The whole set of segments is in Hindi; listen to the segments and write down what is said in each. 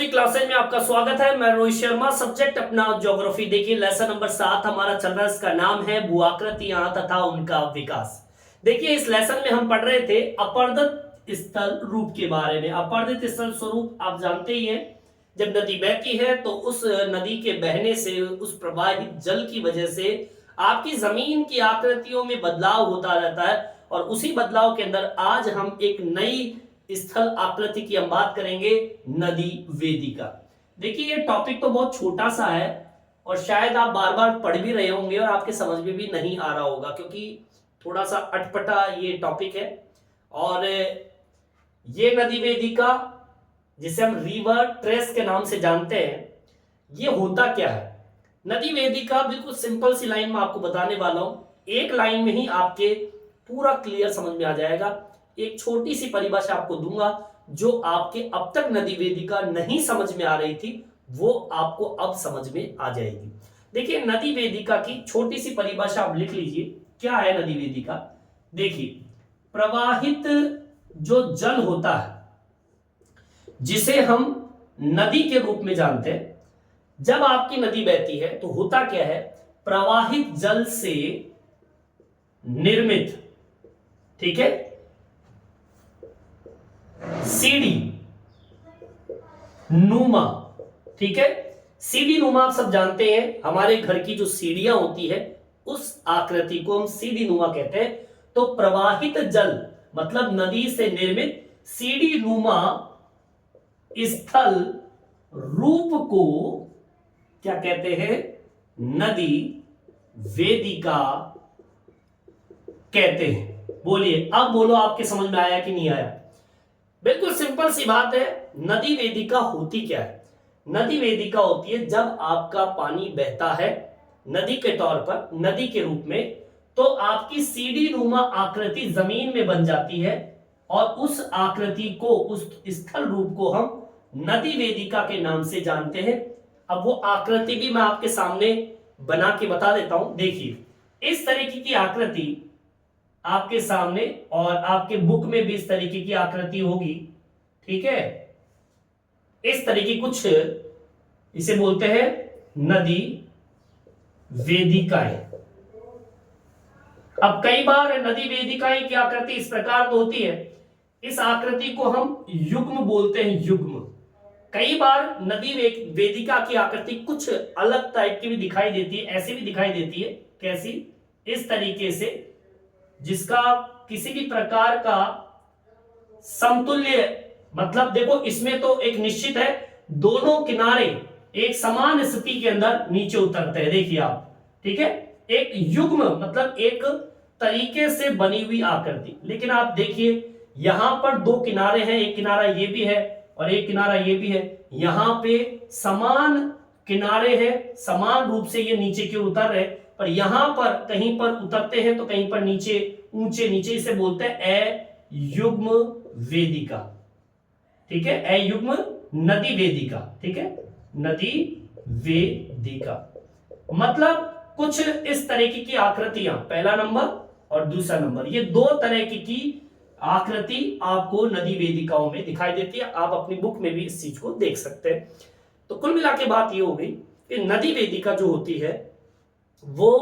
ज्योग्राफी क्लासेज में आपका स्वागत है। मैं रोहित शर्मा, सब्जेक्ट अपना ज्योग्राफी। देखिए लेसन नंबर 7 हमारा चल रहा है, इसका नाम है भूआकृतियां तथा उनका विकास। देखिए इस लेसन में हम पढ़ रहे थे अपर्दत स्थल रूप के बारे में। अपर्दत स्थल स्वरूप आप जानते ही हैं, जब नदी बहती है तो उस नदी के बहने से, उस प्रवाहित जल की वजह से आपकी जमीन की आकृतियों में बदलाव होता रहता है। और उसी बदलाव के अंदर आज हम एक नई स्थल आकृति की हम बात करेंगे, नदी वेदिका। देखिए ये टॉपिक तो बहुत छोटा सा है और शायद आप बार बार पढ़ भी रहे होंगे और आपके समझ में भी नहीं आ रहा होगा, क्योंकि थोड़ा सा अटपटा ये टॉपिक है। और ये नदी वेदिका जिसे हम रिवर ट्रेस के नाम से जानते हैं, ये होता क्या है? नदी वेदिका बिल्कुल सिंपल सी लाइन में आपको बताने वाला हूं, एक लाइन में ही आपके पूरा क्लियर समझ में आ जाएगा। एक छोटी सी परिभाषा आपको दूंगा, जो आपके अब तक नदी वेदिका नहीं समझ में आ रही थी वो आपको अब समझ में आ जाएगी। देखिए नदी वेदिका की छोटी सी परिभाषा आप लिख लीजिए, क्या है नदी वेदिका। देखिए प्रवाहित जो जल होता है जिसे हम नदी के रूप में जानते हैं, जब आपकी नदी बहती है तो होता क्या है, प्रवाहित जल से निर्मित, ठीक है, सीढ़ी नुमा, ठीक है, सीढ़ी नुमा आप सब जानते हैं, हमारे घर की जो सीढ़ियां होती है उस आकृति को हम सीढ़ी नुमा कहते हैं। तो प्रवाहित जल मतलब नदी से निर्मित सीढ़ी नुमा स्थल रूप को क्या कहते हैं? नदी वेदिका कहते हैं। बोलिए, अब बोलो आपके समझ में आया कि नहीं आया? बिल्कुल सिंपल सी बात है। नदी वेदिका होती क्या है? नदी वेदिका होती है जब आपका पानी बहता है नदी के तौर पर, नदी के रूप में, तो आपकी सीढ़ी नुमा आकृति जमीन में बन जाती है और उस आकृति को, उस स्थल रूप को हम नदी वेदिका के नाम से जानते हैं। अब वो आकृति भी मैं आपके सामने बना के बता देता हूं। देखिए इस तरीके की आकृति आपके सामने, और आपके बुक में भी इस तरीके की आकृति होगी, ठीक है। इस तरीके कुछ, इसे बोलते हैं नदी वेदिकाएं। अब कई बार नदी वेदिकाएं की आकृति इस प्रकार तो होती है, इस आकृति को हम युग्म बोलते हैं, युग्म। कई बार नदी वेदिका की आकृति कुछ अलग टाइप की भी दिखाई देती है, ऐसी भी दिखाई देती है। कैसी? इस तरीके से, जिसका किसी भी प्रकार का समतुल्य, मतलब देखो इसमें तो एक निश्चित है, दोनों किनारे एक समान स्थिति के अंदर नीचे उतरते हैं, देखिए आप, ठीक है। एक युग्म मतलब एक तरीके से बनी हुई आकृति। लेकिन आप देखिए यहां पर दो किनारे हैं, एक किनारा ये भी है और एक किनारा ये भी है। यहां पे समान किनारे हैं, समान रूप से ये नीचे की ओर उतर रहे, पर यहां पर कहीं पर उतरते हैं तो कहीं पर नीचे, ऊंचे नीचे। इसे बोलते हैं अयुग्म वेदिका, ठीक है, अयुग्म नदी वेदिका, ठीक है, नदी वेदिका। मतलब कुछ इस तरीके की आकृतियां, पहला नंबर और दूसरा नंबर, ये दो तरह की आकृति आपको नदी वेदिकाओं में दिखाई देती है। आप अपनी बुक में भी इस चीज को देख सकते हैं। तो कुल मिला के बात ये हो गई कि नदी वेदिका जो होती है वो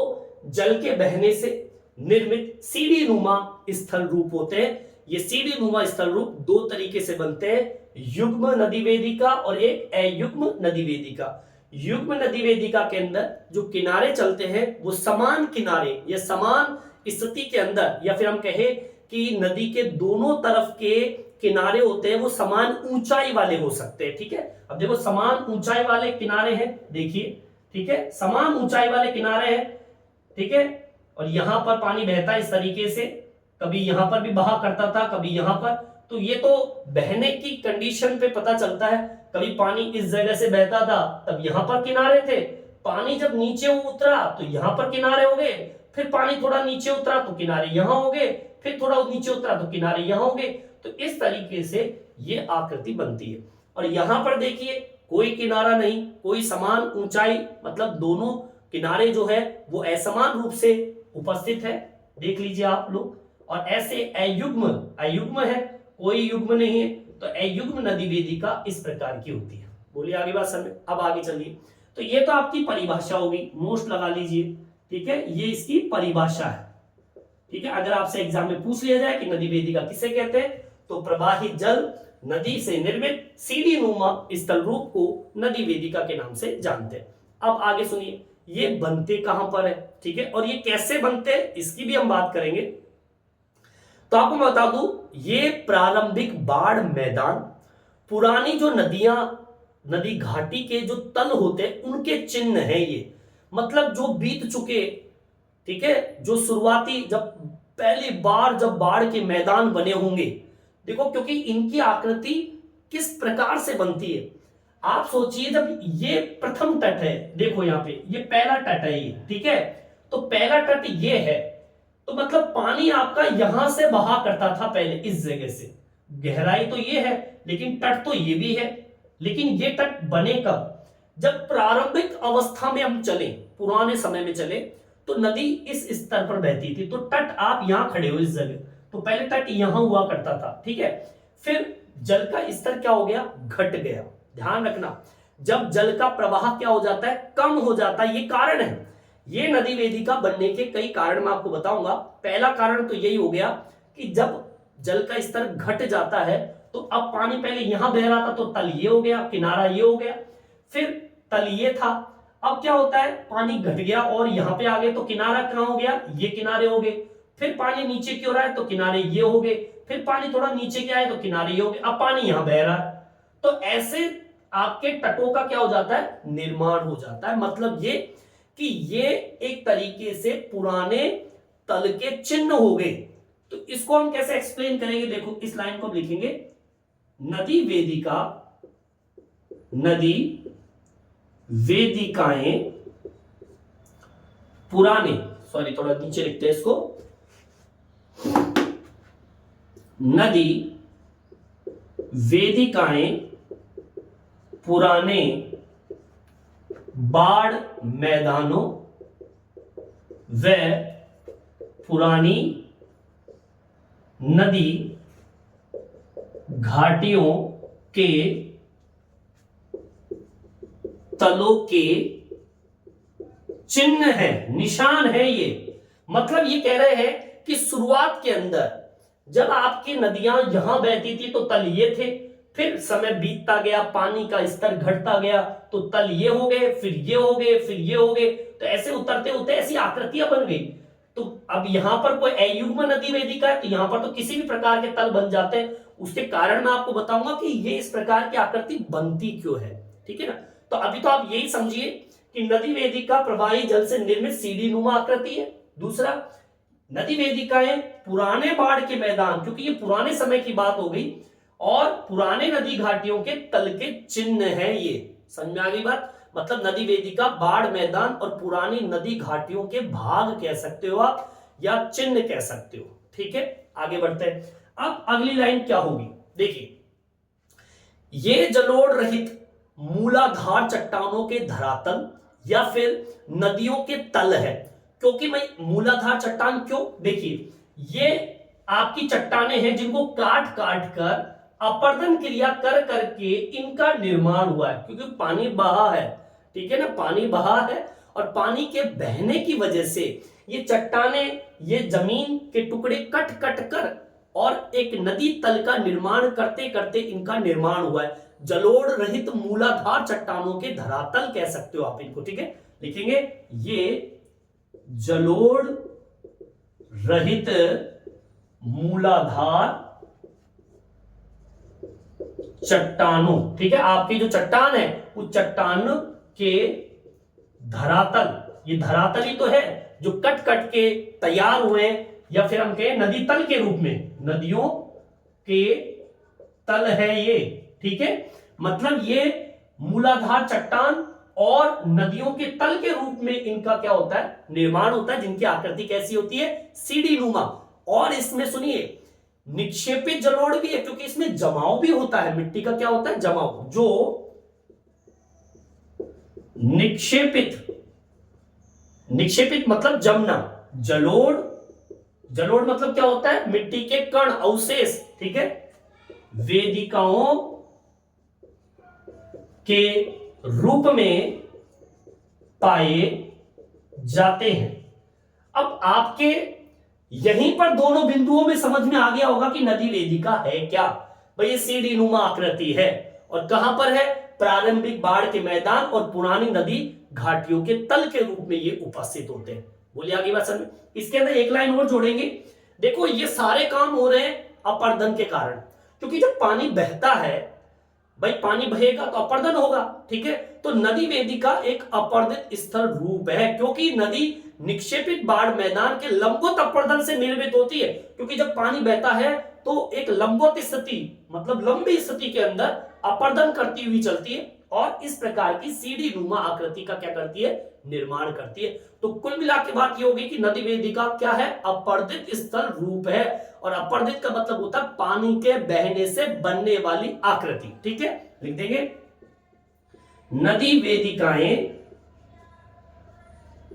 जल के बहने से निर्मित सीढ़ी नुमा स्थल रूप होते हैं। ये सीढ़ी नुमा स्थल रूप दो तरीके से बनते हैं, युग्म नदी वेदिका और एक अयुग्म नदी वेदिका। युग्म नदी वेदिका के अंदर जो किनारे चलते हैं वो समान किनारे या समान स्थिति के अंदर, या फिर हम कहें कि नदी के दोनों तरफ के किनारे होते हैं वो समान ऊंचाई वाले हो सकते हैं, ठीक है। अब देखो समान ऊंचाई वाले किनारे हैं, देखिए, ठीक है, समान ऊंचाई वाले किनारे हैं, ठीक है। और यहां पर पानी बहता है इस तरीके से, कभी यहां पर भी बहा करता था, कभी यहां पर। तो ये तो बहने की कंडीशन पे पता चलता है। कभी पानी इस जगह से बहता था तब यहां पर किनारे थे, पानी जब नीचे उतरा तो यहां पर किनारे हो गए, फिर पानी थोड़ा नीचे उतरा तो किनारे यहां हो गए, फिर थोड़ा नीचे उतरा तो किनारे यहां हो गए। तो इस तरीके से ये आकृति बनती है। और यहां पर देखिए कोई किनारा नहीं, कोई समान ऊंचाई, मतलब दोनों किनारे जो है वो असमान रूप से उपस्थित है, देख लीजिए आप लोग। और ऐसे अयुग्म है, कोई युग्म नहीं है, तो अयुग्म नदी वेदिका इस प्रकार की होती है। बोलिए आगे बात समझ। अब आगे चलिए, तो ये तो आपकी परिभाषा होगी, मोस्ट लगा लीजिए, ठीक है, ये इसकी परिभाषा है, ठीक है। अगर आपसे एग्जाम में पूछ लिया जाए कि नदी वेदिका किसे कहते हैं, तो प्रवाहित जल नदी से निर्मित सीढ़ी नुमा स्थल रूप को नदी वेदिका के नाम से जानते हैं। अब आगे सुनिए, ये बनते कहां पर है, ठीक है, और ये कैसे बनते हैं इसकी भी हम बात करेंगे। तो आपको मैं बता दूं, ये प्रारंभिक बाढ़ मैदान, पुरानी जो नदियां, नदी घाटी के जो तल होते हैं उनके चिन्ह है ये, मतलब जो बीत चुके, ठीक है, जो शुरुआती जब पहली बार जब बाढ़ के मैदान बने होंगे, देखो क्योंकि इनकी आकृति किस प्रकार से बनती है, आप सोचिए जब ये प्रथम तट है, देखो यहां पे ये पहला तट है ये, ठीक है, तो पहला तट ये है, तो मतलब पानी आपका यहां से बहा करता था पहले इस जगह से, गहराई तो ये है लेकिन तट तो ये भी है। लेकिन ये तट बने कब, जब प्रारंभिक अवस्था में हम चले, पुराने समय में चले, तो नदी इस स्तर पर बहती थी, तो तट आप यहां खड़े हो इस जगह, तो पहले तट यहां हुआ करता था, ठीक है। फिर जल का स्तर क्या हो गया, घट गया। ध्यान रखना, जब जल का प्रवाह क्या हो जाता है, कम हो जाता है, ये कारण है। ये नदी वेदिका बनने के कई कारण मैं आपको बताऊंगा। पहला कारण तो यही हो गया कि जब जल का स्तर घट जाता है, तो अब पानी पहले यहां बह रहा था तो तल ये हो गया, किनारा ये हो गया, फिर तल ये था, अब क्या होता है, पानी घट गया और यहां पे आ गए, तो किनारा कहां हो गया, ये किनारे हो गए, फिर पानी नीचे की ओर आए तो किनारे ये हो गए, फिर पानी थोड़ा नीचे के आए तो किनारे ये हो गए, अब पानी यहां बह रहा है, तो ऐसे आपके तटों का क्या हो जाता है, निर्माण हो जाता है। मतलब ये कि ये एक तरीके से पुराने तल के चिन्ह हो गए। तो इसको हम कैसे एक्सप्लेन करेंगे, देखो इस लाइन को लिखेंगे, नदी वेदिका, नदी वेदिकाएं पुराने, सॉरी थोड़ा नीचे लिखते हैं इसको, नदी वेदिकाएं पुराने बाढ़ मैदानों व पुरानी नदी घाटियों के तलों के चिन्ह है, निशान है ये। मतलब ये कह रहे हैं कि शुरुआत के अंदर जब आपकी नदियां यहां बहती थी तो तल ये थे, फिर समय बीतता गया, पानी का स्तर घटता गया तो तल ये हो गए, फिर ये हो गए, फिर ये हो गए, तो ऐसे उतरते उतरते ऐसी आकृतियां बन गई। तो अब यहां पर कोई अयुग्म नदी वेदिका है, तो यहां पर तो किसी भी प्रकार के तल बन जाते हैं। उसके कारण मैं आपको बताऊंगा कि ये इस प्रकार की आकृति बनती क्यों है, ठीक है ना। तो अभी तो आप यही समझिए कि नदी वेदिका प्रवाही जल से निर्मित सीढ़ी नुमा आकृति है। दूसरा, नदी वेदिकाएं पुराने बाढ़ के मैदान, क्योंकि ये पुराने समय की बात हो गई, और पुराने नदी घाटियों के तल के चिन्ह है ये। समझ में आ गई बात। मतलब नदी वेदिका बाढ़ मैदान और पुरानी नदी घाटियों के भाग कह सकते हो आप, या चिन्ह कह सकते हो, ठीक है। आगे बढ़ते हैं। अब अगली लाइन क्या होगी, देखिए, ये जलोढ़ रहित मूलाधार चट्टानों के धरातल या फिर नदियों के तल है। क्योंकि मैं मूलाधार चट्टान क्यों, देखिए ये आपकी चट्टाने हैं जिनको काट काट कर अपर्दन क्रिया कर करके इनका निर्माण हुआ है, क्योंकि पानी बहा है, ठीक है ना, पानी बहा है, और पानी के बहने की वजह से ये चट्टाने, ये जमीन के टुकड़े कट कट कर और एक नदी तल का निर्माण करते करते इनका निर्माण हुआ है। जलोढ़ रहित मूलाधार चट्टानों के धरातल कह सकते हो आप इनको, ठीक है। लिखेंगे ये जलोढ़ रहित मूलाधार चट्टानों, ठीक है, आपकी जो चट्टान है उस चट्टान के धरातल, ये धरातल ही तो है जो कट कट के तैयार हुए, या फिर हम कहें नदी तल के रूप में, नदियों के तल है ये, ठीक है। मतलब ये मूलाधार चट्टान और नदियों के तल के रूप में इनका क्या होता है, निर्माण होता है, जिनकी आकृति कैसी होती है, सीढ़ी नुमा। और इसमें सुनिए निक्षेपित जलोढ़ भी है, क्योंकि इसमें जमाव भी होता है, मिट्टी का क्या होता है, जमाव, जो निक्षेपित, निक्षेपित मतलब जमना, जलोढ़, जलोढ़ मतलब क्या होता है, मिट्टी के कण, अवशेष, ठीक है, वेदिकाओं के रूप में पाए जाते हैं। अब आपके यहीं पर दोनों बिंदुओं में समझ में आ गया होगा कि नदी वेदिका है क्या। भाई ये सीढ़ी नुमा आकृति है और कहां पर है, प्रारंभिक बाढ़ के मैदान और पुरानी नदी घाटियों के तल के रूप में ये उपस्थित होते हैं। बोलिए आगे बात समझ। इसके अंदर एक लाइन और जोड़ेंगे। देखो ये सारे काम हो रहे हैं अपर्दन के कारण, क्योंकि जब पानी बहता है, भाई पानी बहेगा तो अपर्दन होगा, ठीक है। तो नदी वेदिका एक अपर्दित स्थल रूप है, क्योंकि नदी निक्षेपित बाढ़ मैदान के लंबवत अपर्दन से निर्मित होती है। क्योंकि जब पानी बहता है तो एक लंबवत स्थिति, मतलब लंबी स्थिति के अंदर अपर्दन करती हुई चलती है और इस प्रकार की सीढ़ी नुमा आकृति का क्या करती है, निर्माण करती है। तो कुल मिला के बात ये होगी कि नदी वेदिका क्या है, अपर्दित स्थल रूप है। और अपर्दित का मतलब होता है पानी के बहने से बनने वाली आकृति, ठीक है। लिख देंगे नदी वेदिकाएं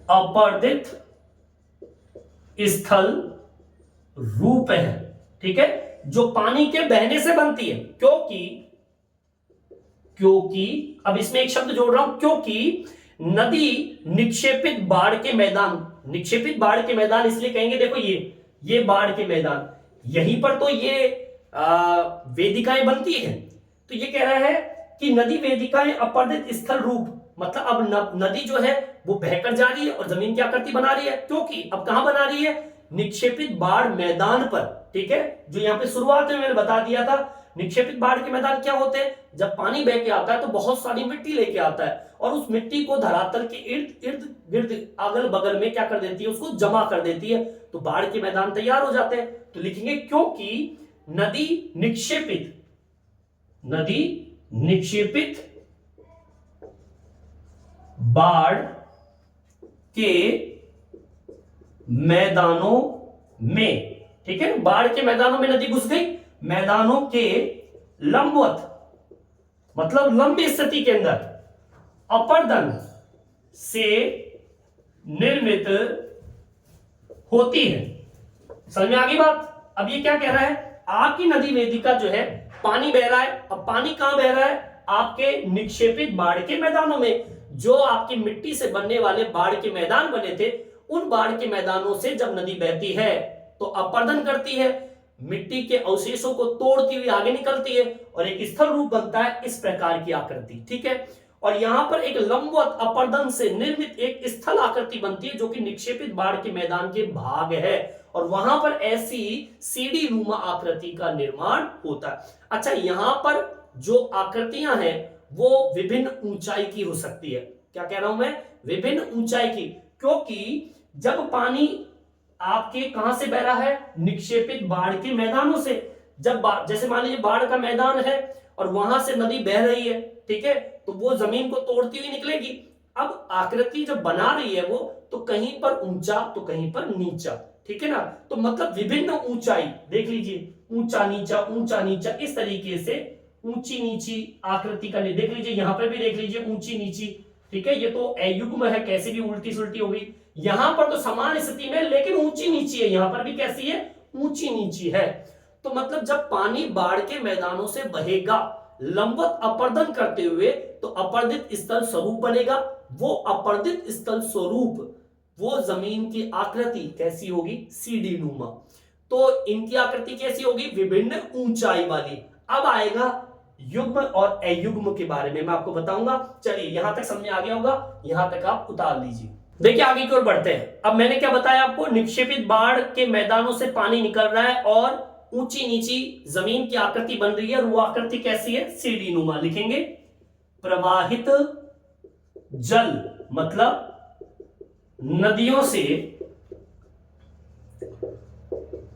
अपर्दित स्थल रूप है, ठीक है, जो पानी के बहने से बनती है। क्योंकि अब इसमें एक शब्द जोड़ रहा हूं, क्योंकि नदी निक्षेपित बाढ़ के मैदान, निक्षेपित बाढ़ के मैदान इसलिए कहेंगे, देखो ये बाढ़ के मैदान, यहीं पर तो ये वेदिकाएं बनती है। तो ये कह रहा है कि नदी वेदिकाएं अपर्दित स्थल रूप, मतलब अब नदी जो है वो बहकर जा रही है और जमीन की आकृति बना रही है। क्योंकि अब कहां बना रही है, निक्षेपित बाढ़ मैदान पर, ठीक है। जो यहां पे शुरुआत में मैंने बता दिया था, निक्षेपित बाढ़ के मैदान क्या होते हैं, जब पानी बह के आता है तो बहुत सारी मिट्टी लेके आता है और उस मिट्टी को धरातल के इर्द गिर्द अगल बगल में क्या कर देती है, उसको जमा कर देती है, तो बाढ़ के मैदान तैयार हो जाते हैं। तो लिखेंगे क्योंकि नदी निक्षेपित बाढ़ के मैदानों में, ठीक है, बाढ़ के मैदानों में नदी घुस गई, मैदानों के लंबवत मतलब लंबी स्थिति के अंदर अपर्दन से निर्मित होती है। समझ में आ गई बात। अब ये क्या कह रहा है, आपकी नदी वेदिका जो है पानी बह रहा है, अब पानी कहां बह रहा है, आपके निक्षेपित बाढ़ के मैदानों में। जो आपकी मिट्टी से बनने वाले बाढ़ के मैदान बने थे, उन बाढ़ के मैदानों से जब नदी बहती है तो अपर्दन करती है, मिट्टी के अवशेषों को तोड़ती हुई आगे निकलती है और एक स्थल रूप बनता है इस प्रकार की आकृति, ठीक है। और यहां पर एक लंबवत अपर्दन से निर्मित एक स्थल आकृति बनती है जो कि निक्षेपित बाढ़ के मैदान के भाग है और वहां पर ऐसी सीढ़ी नुमा आकृति का निर्माण होता है। अच्छा, यहां पर जो आकृतियां हैं वो विभिन्न ऊंचाई की हो सकती है। क्या कह रहा हूं मैं, विभिन्न ऊंचाई की, क्योंकि जब पानी आपके कहां से बह रहा है, निक्षेपित बाढ़ के मैदानों से। जब जैसे मान लीजिए बाढ़ का मैदान है और वहां से नदी बह रही है, ठीक है, तो वो जमीन को तोड़ती हुई निकलेगी। अब आकृति जब बना रही है वो, तो कहीं पर ऊंचा तो कहीं पर नीचा, ठीक है ना। तो मतलब विभिन्न ऊंचाई, देख लीजिए, ऊंचा नीचा, इस तरीके से ऊंची नीची आकृति का देख लीजिए, यहां पर भी देख लीजिए ऊंची नीची, ठीक है। ये तो अयुग्म है, कैसे भी उल्टी सुल्टी हो गई। यहां पर तो समान स्थिति में लेकिन ऊंची नीची है, यहां पर भी कैसी है, ऊंची नीची है। तो मतलब जब पानी बाढ़ के मैदानों से बहेगा लंबवत अपर्दन करते हुए, तो अपर्दित स्थल स्वरूप बनेगा। वो अपर्दित स्थल स्वरूप, वो जमीन की आकृति कैसी होगी, सीढ़ी नुमा। तो इनकी आकृति कैसी होगी, विभिन्न ऊंचाई वाली। अब आएगा युग्म और अयुग्म के बारे में मैं आपको बताऊंगा। चलिए, यहां तक समझ में आ गया होगा, यहां तक आप उतार लीजिए। देखिए आगे की ओर बढ़ते हैं। अब मैंने क्या बताया आपको, निक्षेपित बाढ़ के मैदानों से पानी निकल रहा है और ऊंची नीची जमीन की आकृति बन रही है। वो आकृति कैसी है, सीढ़ी नुमा। लिखेंगे प्रवाहित जल, मतलब नदियों से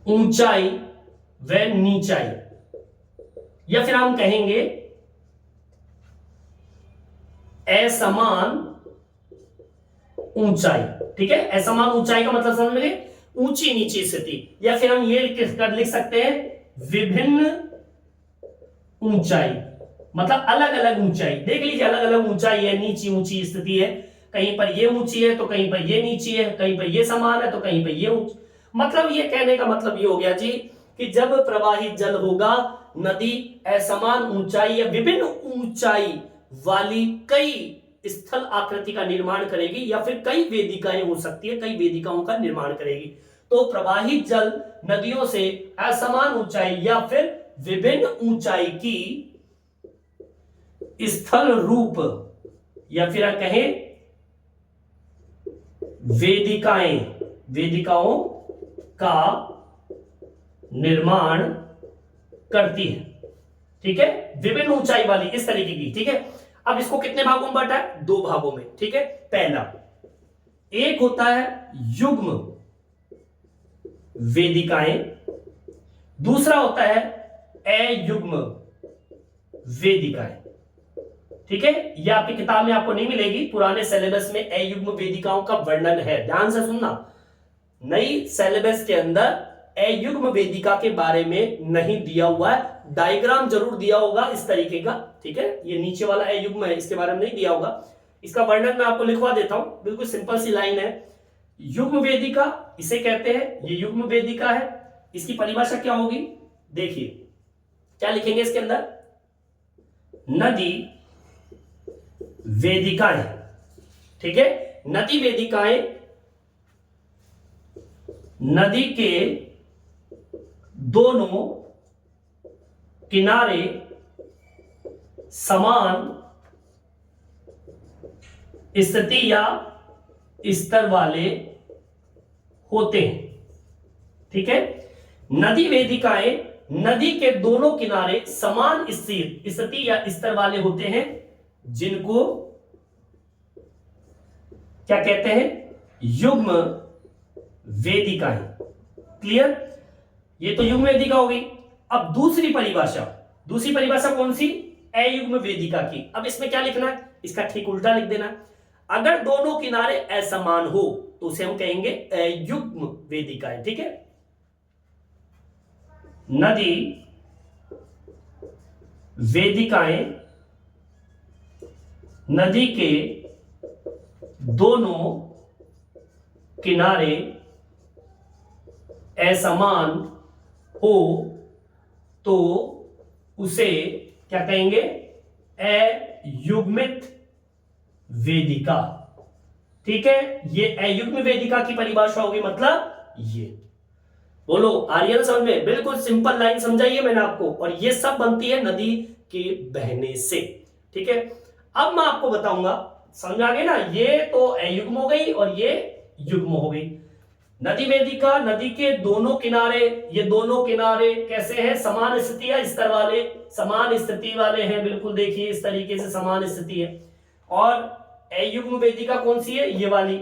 ऊंचाई व नीचाई, या फिर हम कहेंगे असमान ऊंचाई, ठीक है। असमान ऊंचाई का मतलब समझ में, ऊंची नीची स्थिति, या फिर हम ये लिख सकते हैं विभिन्न ऊंचाई, मतलब अलग अलग ऊंचाई। देख लीजिए, अलग अलग ऊंचाई है, नीची ऊंची स्थिति है, कहीं पर ये ऊंची है तो कहीं पर ये नीची है, कहीं पर ये समान है तो कहीं पर ये ऊंची। मतलब ये कहने का मतलब ये हो गया जी कि जब प्रवाहित जल होगा, नदी असमान ऊंचाई या विभिन्न ऊंचाई वाली कई स्थल आकृति का निर्माण करेगी, या फिर कई वेदिकाएं हो सकती है, कई वेदिकाओं का निर्माण करेगी। तो प्रवाहित जल नदियों से असमान ऊंचाई या फिर विभिन्न ऊंचाई की स्थल रूप या फिर कहें वेदिकाओं का निर्माण करती है। ठीक है, विभिन्न ऊंचाई वाली इस तरीके की। ठीक है, अब इसको कितने भागों में बांटा है? 2 भागों में। ठीक है, पहला एक होता है युग्म वेदिकाएं, दूसरा होता है अयुग्म वेदिकाएं। ठीक है, ये आपकी किताब में आपको नहीं मिलेगी, पुराने सिलेबस में अयुग्म वेदिकाओं का वर्णन है, ध्यान से सुनना। नई सिलेबस के अंदर अयुग्म वेदिका के बारे में नहीं दिया हुआ है, डायग्राम जरूर दिया होगा इस तरीके का। ठीक है, ये नीचे वाला अयुग्म है, इसके बारे में नहीं दिया होगा, इसका वर्णन मैं आपको लिखवा देता हूं, बिल्कुल सिंपल सी लाइन है। युग्म वेदिका इसे कहते हैं, ये युग्म वेदिका है। इसकी परिभाषा क्या होगी? देखिए क्या लिखेंगे इसके अंदर, नदी वेदिकाएं। ठीक है, नदी वेदिकाएं नदी के दोनों किनारे समान स्थिति या स्तर वाले होते हैं। ठीक है, नदी वेदिकाएं नदी के दोनों किनारे समान स्थिति या स्तर वाले होते हैं, जिनको क्या कहते हैं? युग्म वेदिकाएं। क्लियर? ये तो युग्म वेदिका हो गई। अब दूसरी परिभाषा कौन सी? अयुग्म वेदिका की। अब इसमें क्या लिखना है? इसका ठीक उल्टा लिख देना। अगर दोनों किनारे असमान हो तो उसे हम कहेंगे अयुग्म वेदिकाएं। ठीक है, नदी वेदिकाएं नदी के दोनों किनारे असमान हो तो उसे क्या कहेंगे? अयुग्मित वेदिका। ठीक है, ये अयुग्म वेदिका की परिभाषा होगी, मतलब ये। बोलो आर्यन समझ में? बिल्कुल सिंपल लाइन समझाइए मैंने आपको, और ये सब बनती है नदी के बहने से। ठीक है, अब मैं आपको बताऊंगा, समझ आ गई ना? ये तो अयुग्म हो गई और ये युग्म हो गई। नदी वेदिका नदी के दोनों किनारे, ये दोनों किनारे कैसे हैं? समान स्थिति या स्तर वाले? समान स्थिति वाले हैं, बिल्कुल देखिए इस तरीके से समान स्थिति है। और अयुग्म वेदिका कौन सी है? ये वाली।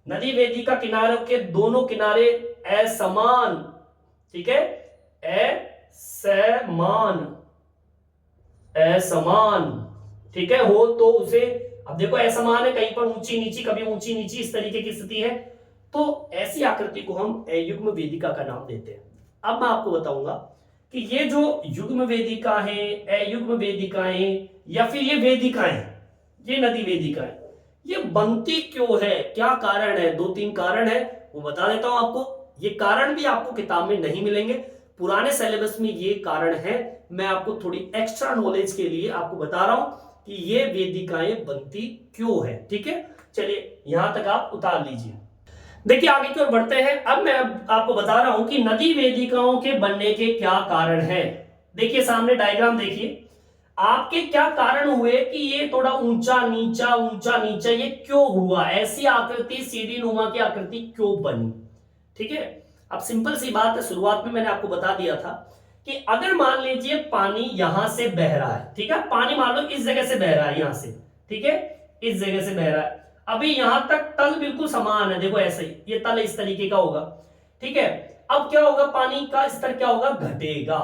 नदी वेदिका किनारों के दोनों किनारे असमान, ठीक है, असमान, ठीक है, हो तो उसे, अब देखो असमान है, कहीं पर ऊंची नीची, कभी ऊंची नीची, इस तरीके की स्थिति है, तो ऐसी आकृति को हम अयुग्म वेदिका का नाम देते हैं। अब मैं आपको बताऊंगा कि ये जो युग्म वेदिका है, अयुग्म वेदिकाएं या फिर ये वेदिकाएं, ये नदी वेदिकाएं, ये बनती क्यों है, क्या कारण है? 2-3 कारण है, वो बता देता हूं आपको। ये कारण भी आपको किताब में नहीं मिलेंगे, पुराने सिलेबस में ये कारण है, मैं आपको थोड़ी एक्स्ट्रा नॉलेज के लिए आपको बता रहा हूं कि ये वेदिकाएं बनती क्यों है। ठीक है, चलिए यहां तक आप उतार लीजिए। देखिए आगे की ओर बढ़ते हैं। अब मैं आपको बता रहा हूं कि नदी वेदिकाओं के बनने के क्या कारण हैं। देखिए सामने डायग्राम देखिए, आपके क्या कारण हुए कि ये थोड़ा ऊंचा नीचा ये क्यों हुआ, ऐसी आकृति सीढ़ी नुमा की आकृति क्यों बनी? ठीक है, अब सिंपल सी बात है, शुरुआत में मैंने आपको बता दिया था कि अगर मान लीजिए पानी यहां से बह रहा है, ठीक है, पानी मान लो इस जगह से बह रहा है, यहां से, ठीक है, इस जगह से बह रहा है, अभी यहां तक तल बिल्कुल समान है, देखो ऐसे ही ये तल इस तरीके का होगा। ठीक है, अब क्या होगा, पानी का स्तर क्या होगा, घटेगा।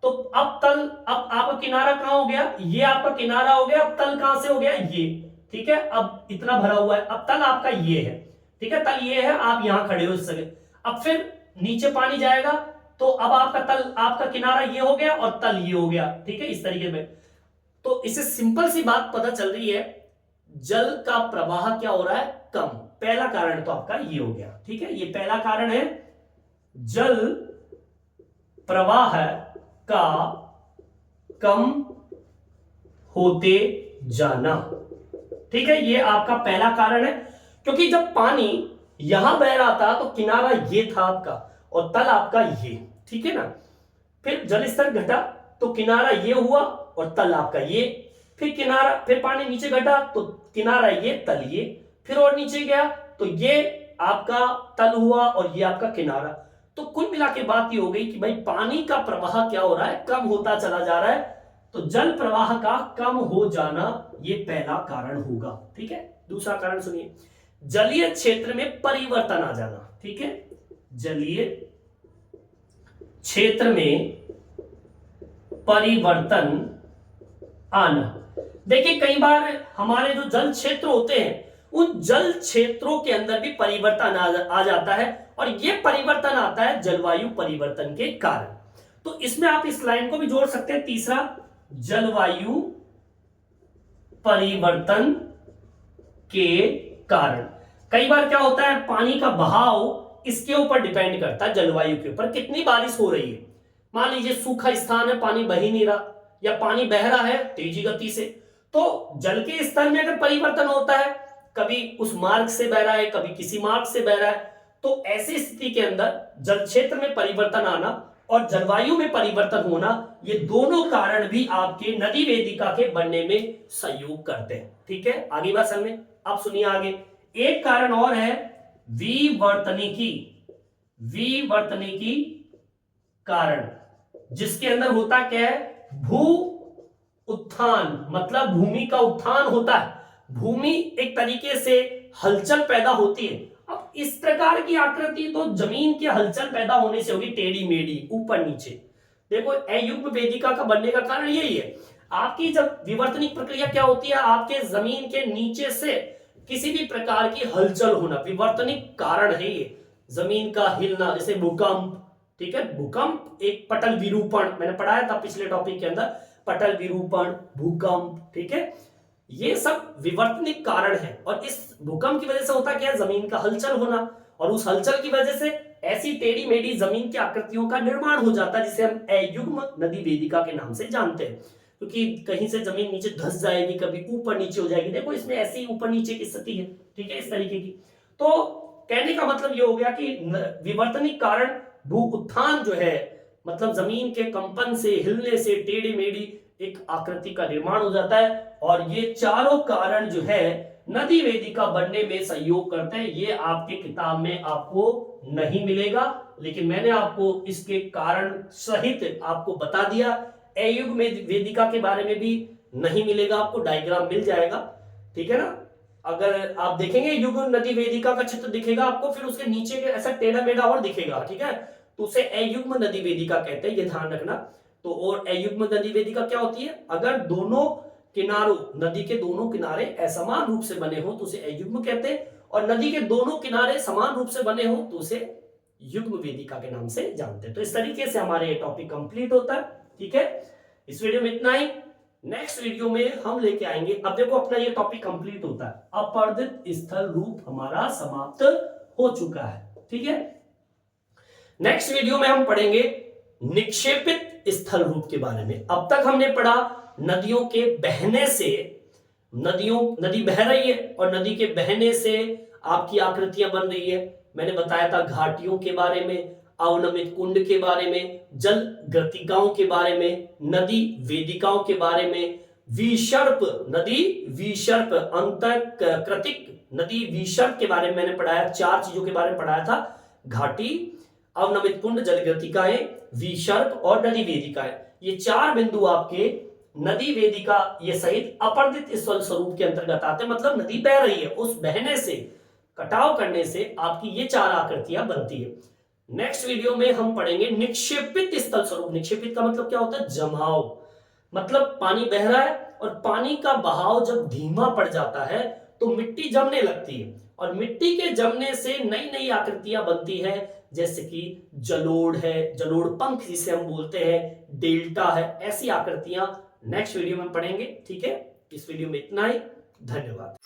तो अब तल, अब आपका किनारा कहां हो गया, ये आपका किनारा हो गया, अब तल कहां से हो गया, ये। ठीक है, अब इतना भरा हुआ है, अब तल आपका ये है, ठीक है, तल ये है, आप यहां खड़े हो इस जगह। अब फिर नीचे पानी जाएगा तो अब आपका तल, आपका किनारा ये हो गया और तल ये हो गया। ठीक है, इस तरीके में। तो इससे सिंपल सी बात पता चल रही है, जल का प्रवाह क्या हो रहा है, कम। पहला कारण तो आपका ये हो गया। ठीक है, ये पहला कारण है, जल प्रवाह का कम होते जाना। ठीक है, ये आपका पहला कारण है, क्योंकि जब पानी यहां बह रहा था तो किनारा ये था आपका और तल आपका ये, ठीक है ना। फिर जल स्तर घटा तो किनारा ये हुआ और तल आपका ये, फिर पानी नीचे घटा तो किनारा ये तल ये, फिर और नीचे गया तो ये आपका तल हुआ और ये आपका किनारा। तो कुल मिला के बात ये हो गई कि भाई पानी का प्रवाह क्या हो रहा है, कम होता चला जा रहा है। तो जल प्रवाह का कम हो जाना ये पहला कारण होगा। ठीक है, दूसरा कारण सुनिए, जलीय क्षेत्र में परिवर्तन आ जाना। ठीक है, जलीय क्षेत्र में परिवर्तन आना। देखिए कई बार हमारे जो जल क्षेत्र होते हैं उन जल क्षेत्रों के अंदर भी परिवर्तन आ जाता है, और यह परिवर्तन आता है जलवायु परिवर्तन के कारण। तो इसमें आप इस लाइन को भी जोड़ सकते हैं, तीसरा, जलवायु परिवर्तन के कारण। कई बार क्या होता है, पानी का बहाव इसके ऊपर डिपेंड करता है, जलवायु के ऊपर, कितनी बारिश हो रही है। मान लीजिए सूखा स्थान है, पानी बह ही नहीं रहा, या पानी बह रहा है तेजी गति से, तो जल के स्तर में अगर परिवर्तन होता है, कभी उस मार्ग से बह रहा है, कभी किसी मार्ग से बह रहा है, तो ऐसी स्थिति के अंदर जल क्षेत्र में परिवर्तन आना और जलवायु में परिवर्तन होना, ये दोनों कारण भी आपके नदी वेदिका के बनने में सहयोग करते हैं। ठीक है, आगे बात समझ में। अब सुनिए आगे, एक कारण और है विवर्तनिकी कारण, जिसके अंदर होता क्या है, भू उत्थान, मतलब भूमि का उत्थान होता है, भूमि एक तरीके से हलचल पैदा होती है। अब इस प्रकार की आकृति तो जमीन की हलचल पैदा होने से होगी, टेढ़ी मेढ़ी ऊपर नीचे। देखो अयुग्म वेदिका का बनने का कारण यही है। आपकी जब विवर्तनिक प्रक्रिया क्या होती है, आपके जमीन के नीचे से किसी भी प्रकार की हलचल होना, विवर्तनिक कारण है ये, जमीन का हिलना, जैसे भूकंप। ठीक है, भूकंप एक पटल विरूपण, मैंने पढ़ाया था पिछले टॉपिक के अंदर, पटल विरूपण, भूकंप। ठीक है, ये सब विवर्तनिक कारण है, और इस भूकंप की वजह से होता क्या है, जमीन का हलचल होना, और उस हलचल की वजह से ऐसी टेढ़ी मेढ़ी जमीन की आकृतियों का निर्माण हो जाता है, जिसे हम अयुग्म नदी वेदिका के नाम से जानते हैं। क्योंकि कहीं से जमीन नीचे धंस जाएगी, कभी ऊपर नीचे हो जाएगी। देखो इसमें ऐसी ऊपर नीचे की स्थिति है। ठीक है, इस तरीके की। तो कहने का मतलब ये हो गया कि विवर्तनिक कारण भू उत्थान जो है, मतलब जमीन के कंपन से, हिलने से टेढ़ी मेढ़ी एक आकृति का निर्माण हो जाता है, और ये चारों कारण जो है नदी वेदिका बनने में सहयोग करते हैं। ये आपके किताब में आपको नहीं मिलेगा, लेकिन मैंने आपको इसके कारण सहित आपको बता दिया। अयुग्म वेदिका के बारे में भी नहीं मिलेगा, आपको डायग्राम मिल जाएगा। ठीक है ना, अगर आप देखेंगे युग्म नदी वेदिका का चित्र दिखेगा आपको, फिर उसके नीचे के ऐसा टेढ़ा मेढ़ा और दिखेगा। ठीक है, तो उसे अयुग्म नदी वेदिका कहते हैं, ये ध्यान रखना। तो और अयुग्म नदी वेदिका क्या होती है, अगर दोनों किनारों, नदी के दोनों किनारे असमान रूप से बने हो तो उसे अयुग्म कहते हैं, और नदी के दोनों किनारे समान रूप से बने हो तो उसे युग्म वेदिका के नाम से जानते हैं। तो इस तरीके से हमारे ये टॉपिक कंप्लीट होता है। ठीक है, इस वीडियो में इतना ही। नेक्स्ट वीडियो में हम लेके आएंगे, अब देखो अपना ये टॉपिक कंप्लीट होता है, अपर्दित स्थल रूप हमारा समाप्त हो चुका है। ठीक है, नेक्स्ट वीडियो में हम पढ़ेंगे निक्षेपित स्थल रूप के बारे में। अब तक हमने पढ़ा नदियों के बहने से, नदी बह रही है और नदी के बहने से आपकी आकृतियां बन रही है। मैंने बताया था घाटियों के बारे में, अवनमित कुंड के बारे में, जल गतिकाओं के बारे में, नदी वेदिकाओं के बारे में, विसर्प, नदी विसर्प, अंतःकृतिक नदी विसर्प के बारे में मैंने पढ़ाया। 4 चीजों के बारे में पढ़ाया था, घाटी, अवनमित कुंड, जल गतिकाएं, विसर्प और नदी वेदिकाएं। ये 4 बिंदु आपके नदी वेदिका ये सहित अपर्दित स्थल स्वरूप के अंतर्गत आते हैं। मतलब नदी बह रही है, उस बहने से, कटाव करने से आपकी ये 4 आकृतियां बनती है। नेक्स्ट वीडियो में हम पढ़ेंगे निक्षेपित स्थल स्वरूप। निक्षेपित का मतलब क्या होता है, जमाव, मतलब पानी बह रहा है और पानी का बहाव जब धीमा पड़ जाता है तो मिट्टी जमने लगती है, और मिट्टी के जमने से नई नई आकृतियां बनती है, जैसे कि जलोढ़ है, जलोढ़ पंख जिसे हम बोलते हैं, डेल्टा है, ऐसी आकृतियां नेक्स्ट वीडियो में पढ़ेंगे। ठीक है, इस वीडियो में इतना ही, धन्यवाद।